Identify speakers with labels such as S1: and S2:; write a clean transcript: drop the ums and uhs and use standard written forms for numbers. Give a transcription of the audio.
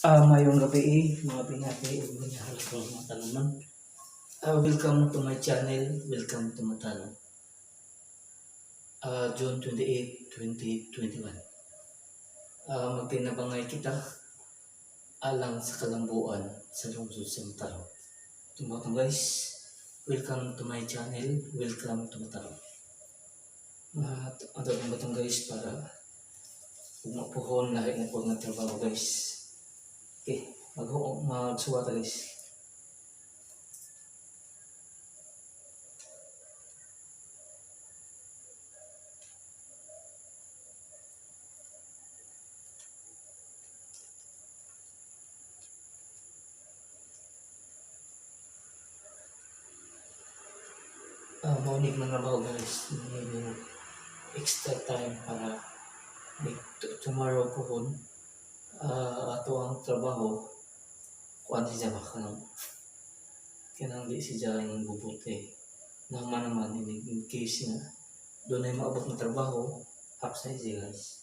S1: Mayong gabi mga pinati ug mga halong mga tanunan. Welcome to my channel. Welcome to Matano. June 28, 2021. Magtinabangay kita alang sa kalambuan sa lungsod sa Matano. Tumutong guys, welcome to my channel. Welcome to Matano. Ang batong guys para umapuhon lahat na po ng trabaho guys. Okay, magsuwa ta guys. Morning mga trabaho guys. May extra time para tomorrow pohon. Ato ang trabaho kuan siya kanang kanang di siya yung bubuti naman in case na doon ay maabot ng trabaho hapsay siya guys.